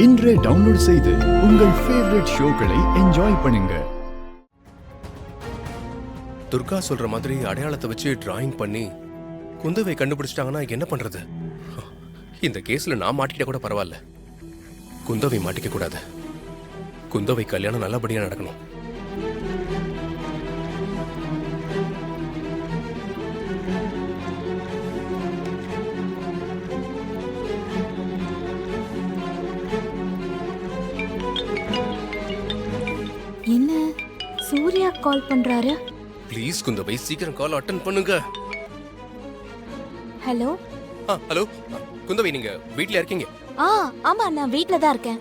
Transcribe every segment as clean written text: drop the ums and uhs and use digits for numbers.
இன்றே டவுன்லோட் செய்து உங்கள் ஃபேவரட் ஷோக்களை என்ஜாய் பண்ணுங்க. துர்கா சொல்ற மாதிரி அடையாளத்தை வச்சு டிராயிங் பண்ணி குந்தவை கண்டுபிடிச்சிட்டாங்கன்னா என்ன பண்றது? இந்த கேஸ்ல நான் மாட்டிக்கிட்ட கூட பரவாயில்ல, குந்தவை மாட்டிக்க கூடாது. குந்தவை கல்யாணம் நல்லபடியா நடக்கணும். என்ன சூர்யா கால் பண்றாரு? ப்ளீஸ் குந்தவை சீக்கிரம் கால் அட்டெண்ட் பண்ணுங்க. ஹலோ. ஹலோ குந்தவை, நீங்க வீட்ல இருக்கீங்க? ஆமா, நான் வீட்ல தான் இருக்கேன்.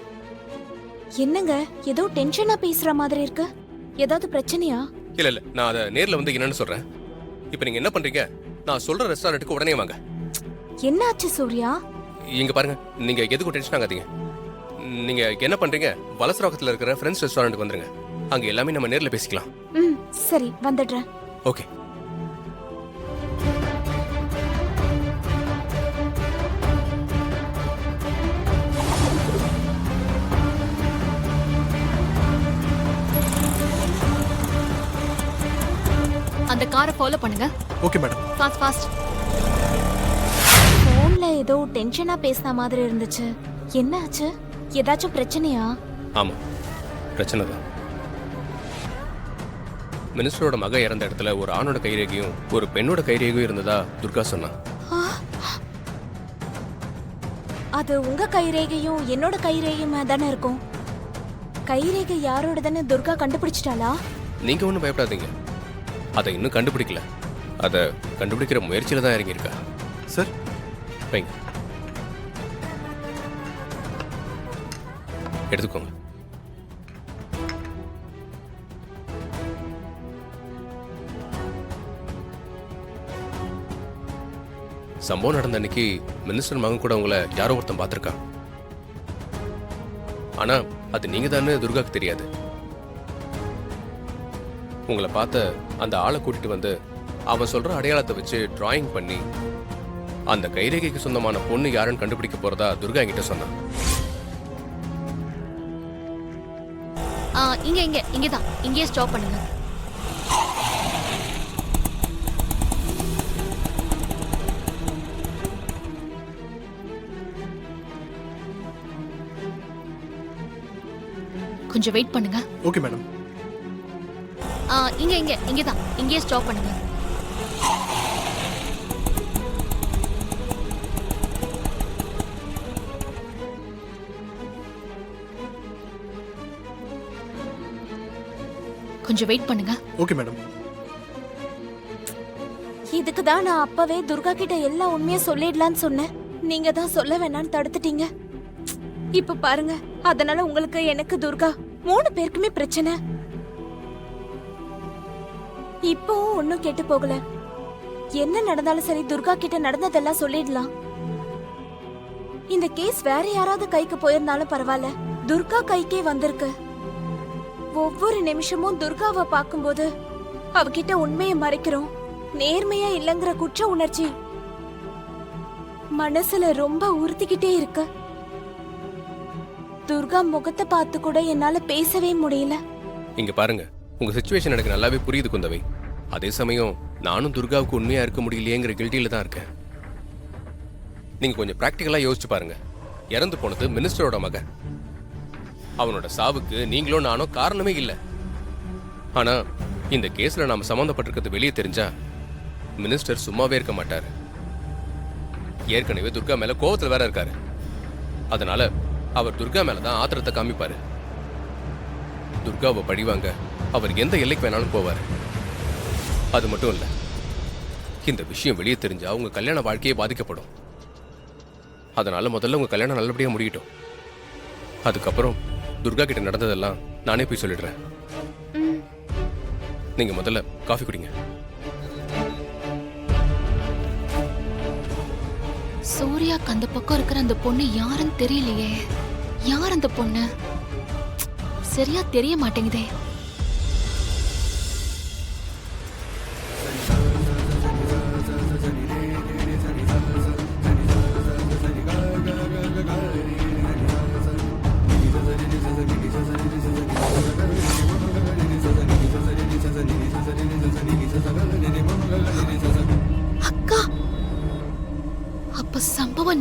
என்னங்க ஏதோ டென்ஷனா பேசுற மாதிரி இருக்கு, ஏதாவது பிரச்சனையா? இல்ல நான் அதை நேர்ல வந்து என்னன்னு சொல்றேன். இப்போ நீங்க என்ன பண்றீங்க? நான் சொல்ற ரெஸ்டாரண்ட்டுக்கு உடனே வாங்க. என்னாச்சு சூர்யா? இங்க பாருங்க, நீங்க எதுக்கும் டென்ஷன் ஆகாதீங்க. நீங்க என்ன பண்றீங்க? வலசராக்கத்துல இருக்கிற ஃப்ரெண்ட்ஸ் ரெஸ்டாரண்ட்டுக்கு வந்துருங்க. அங்க எல்லாமே நம்ம நேர்ல பேசிக்கலாம். சரி, வந்துடுறேன். ஓகே. அந்த காரை ஃபாலோ பண்ணுங்க. Okay madam. Fast fast. போன்ல ஏதோ டென்ஷனா பேசின மாதிரி இருந்துச்சு. என்னாச்சு? ஏதாச்சும் பிரச்சனையா? ஆமா, பிரச்சனை தான். மினிஸ்டரோட மக இறந்த இடத்துல ஒரு ஆணோட கைரேகையும் ஒரு பெண்ணோட கைரேகையும் இருந்ததா துர்கா சொன்னா. அது உங்க கைரேகையும் என்னோட கைரேகையுமா தானே இருக்கும். கைரேகை யாரோட தானே துர்கா கண்டுபிடிச்சிட்டாளா? நீங்க ஒன்றும் பயப்படாதீங்க, அதை இன்னும் கண்டுபிடிக்கல. அதை கண்டுபிடிக்கிற முயற்சியில தான் இறங்கியிருக்கா. சார் வைங்க, எடுத்துக்கோங்க. சம்பவம் நடந்த அன்னைக்கு மினிஸ்டர் மகன் கூட உங்களை யாரோ ஒருத்தன் பார்த்திருக்கான். ஆனா அது நீங்க தானே துர்காக்கு தெரியாது. உங்களை பார்த்த அந்த ஆளை கூட்டிட்டு வந்து அவன் சொல்ற அடையாளத்தை வச்சு டிராயிங் பண்ணி அந்த கைரேகைக்கு சொந்தமான பொண்ணு யாருன்னு கண்டுபிடிக்க போறதா துர்கா என்கிட்ட சொன்னான். இங்கதான், இங்கேயே ஸ்டாப் பண்ணுங்க. கொஞ்சம் வெயிட் பண்ணுங்க. Okay madam. இங்கதான், இங்கேயே ஸ்டாப் பண்ணுங்க. கொஞ்சம் வெயிட் பண்ணுங்க. Okay madam. இதுக்கு தான் நான் அப்பவே துர்கா கிட்ட எல்லா உண்மையை சொல்லிடலான்னு சொன்னேன். நீங்க தான் சொல்ல வேணான்னு தடுத்துட்டீங்க. இப்ப பாருங்க, அதனால உங்களுக்கு எனக்கு துர்கா 3 பேருக்குமே பிரச்சனை. இப்போவும் ஒன்னும் கெட்டு போகல. என்ன நடந்தாலும் சரி, துர்கா கிட்ட நடந்ததெல்லாம் சொல்லிடலாம். இந்த கேஸ் வேற யாராவது கைக்கு போயிருந்தாலும் பரவாயில்ல, துர்கா கைக்கே வந்திருக்கு. ஒவ்வொரு நிமிஷமும் துர்காவை பார்க்கும்போது அவகிட்ட உண்மையை மறைக்கிறோம். நேர்மையா இல்லங்கிற குற்ற உணர்ச்சி மனசுல ரொம்ப உறுத்திக்கிட்டே இருக்கு. துர்கா முகத்தை பார்த்து கூட என்னால பேசவே முடியல. இங்க பாருங்க, உங்க சிச்சுவேஷன் எனக்கு நல்லாவே புரியுது குந்தவை. அதே சமயம் நானும் துர்காவுக்கு உண்மையா இருக்க முடியலையேங்கிற கில்ட்டியில தான் இருக்கேன். நீங்க கொஞ்சம் பிராக்டிக்கலா யோசிச்சு பாருங்க. இறந்து போனது மினிஸ்டரோட மகன். அவனோட சாவுக்கு நீங்களோ நானோ காரணமே இல்லை. ஆனா இந்த கேஸ்ல நாம சம்பந்தப்பட்டிருக்கிறது வெளியே தெரிஞ்சா மினிஸ்டர் சும்மாவே இருக்க மாட்டாரு. ஏற்கனவே துர்கா மேல கோவத்துல வேற இருக்காரு. அதனால அவர் துர்கா மேலதான் ஆத்திரத்தை காமிப்பாரு. துர்காவை பழிவாங்க அவர் எந்த எல்லைக்கு வேணாலும் போவாரு. அது மட்டும் இல்ல, இந்த விஷயம் வெளியே தெரிஞ்சா உங்க கல்யாண வாழ்க்கையே பாதிக்கப்படும். அதனால முதல்ல உங்க கல்யாணம் நல்லபடியா முடியட்டும். அதுக்கப்புறம் துர்கா கிட்ட நடந்ததெல்லாம் நானே போய் சொல்லிடுறேன். நீங்க முதல்ல காஃபி குடிங்க. சூர்யாக்கு அந்த பக்கம் இருக்கிற அந்த பொண்ணு யாருன்னு தெரியலையே. யார் அந்த பொண்ணு? சரியா தெரிய மாட்டேங்குதே.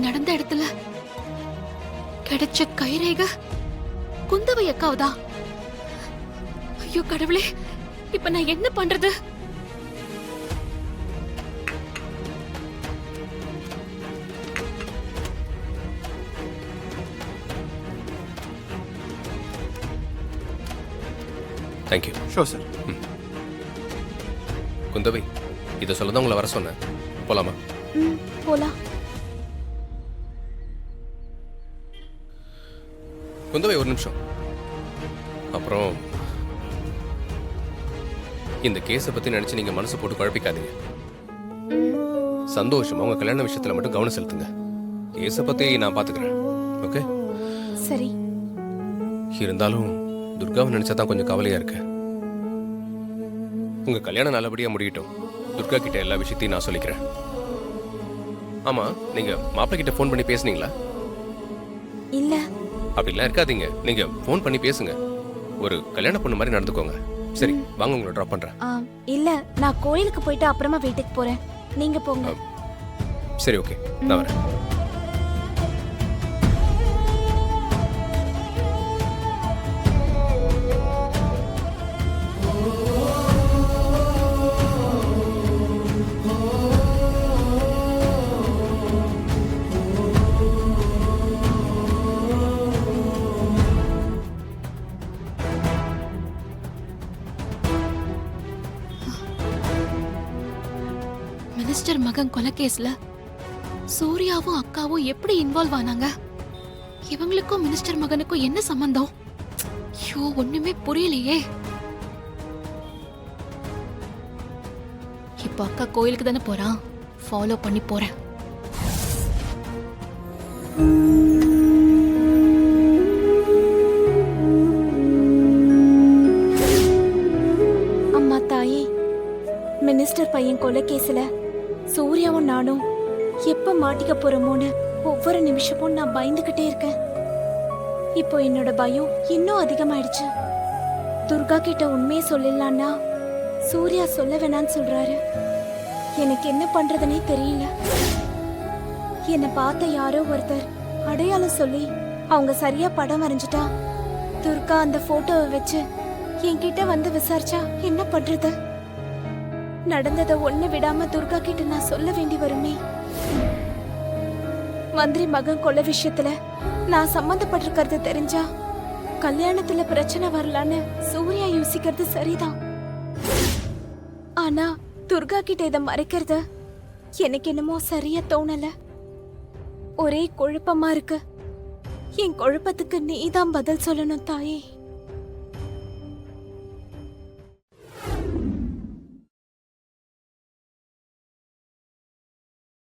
நடந்த இடத்துல கிடைச்ச கைரேக குந்தவை அக்காவதா? ஐயோ கடவுளே, இப்ப நான் என்ன பண்றது? தேங்க்யூ. Sure sir. குந்தவை, இதை சொல்ல தான் உங்களை வர சொன்னேன். போலாமா? ம், போலாம். குந்தவை ஒரு நிமிஷம். அப்புறம் இந்த கேஸை பத்தி நினைச்சு நீங்க மனசு போட்டு குழப்பிக்காதீங்க. சந்தோஷமா உங்க கல்யாண விஷயத்துல மட்டும் கவனம் செலுத்துங்க. கேஸை பத்தி நான் பாத்துக்கிறேன். ஓகே? சரி. இருந்தாலும் துர்காவை நினைச்சா தான் கொஞ்சம் கவலையா இருக்கு. உங்க கல்யாணம் நல்லபடியா முடியட்டும். துர்கா கிட்ட எல்லா விஷயத்தையும் நான் சொல்லிக்கிறேன். ஆமா, நீங்க மாப்பிள்ளை கிட்ட ஃபோன் பண்ணி பேசுனீங்களா? இல்ல. அப்படிலாம் இருக்காதீங்க. நீங்க ஃபோன் பண்ணி பேசுங்க. ஒரு கல்யாண பொண்ணு மாதிரி நடந்துக்கோங்க. சரி, வாங்க உங்களை ட்ராப் பண்றேன். இல்ல, நான் கோயிலுக்கு போயிட்டு அப்புறமா வீட்டுக்கு போறேன். நீங்க போங்க. சரி, ஓகே, நான் வரேன். மினிஸ்டர் மகன் கொலை கேஸ்ல சூர்யாவும் அக்காவும் எப்படி இன்வால்வ் ஆனாங்க? இவங்களுக்கும் மினிஸ்டர் மகனுக்கும் என்ன சம்பந்தம்? ஐயோ, ஒண்ணுமே புரியலையே. இப்போ அக்கா கோயிலுக்கு தானே போறான், ஃபாலோ பண்ணி போறேன். அம்மா தாயே, மினிஸ்டர் பையன் கொலை கேஸ்ல சூர்யாவும் நானும் எப்ப மாட்டிக்க போறோமோன்னு ஒவ்வொரு நிமிஷமும் நான் பயந்துகிட்டே இருக்கேன். இப்போ என்னோட பயம் இன்னும் அதிகமாயிடுச்சு. துர்கா கிட்ட உண்மையை சொல்லிடலான்னா சூர்யா சொல்ல வேணான்னு சொல்றாரு. எனக்கு என்ன பண்றதுனே தெரியல. என்னை பார்த்த யாரோ ஒருத்தர் அடையாளம் சொல்லி அவங்க சரியா படம் வரைஞ்சிட்டா துர்கா அந்த போட்டோவை வச்சு என்கிட்ட வந்து விசாரிச்சா என்ன பண்றது? நடந்ததை ஒண்ணு விடாம துர்கா கிட்ட நான் சொல்ல வேண்டி வருமே. மந்திரி மகன் கொலை விஷயத்துல நான் சம்மந்தப்பட்டிருக்கிறது தெரிஞ்சா கல்யாணத்துல பிரச்சனை வரலான்னு சூர்யா யோசிக்கிறது சரிதான். ஆனா துர்கா கிட்ட இதை மறைக்கிறது எனக்கு என்னமோ சரியா தோணல. ஒரே குழப்பமா இருக்கு. என் குழப்பத்துக்கு நீதான் பதில் சொல்லணும் தாயே.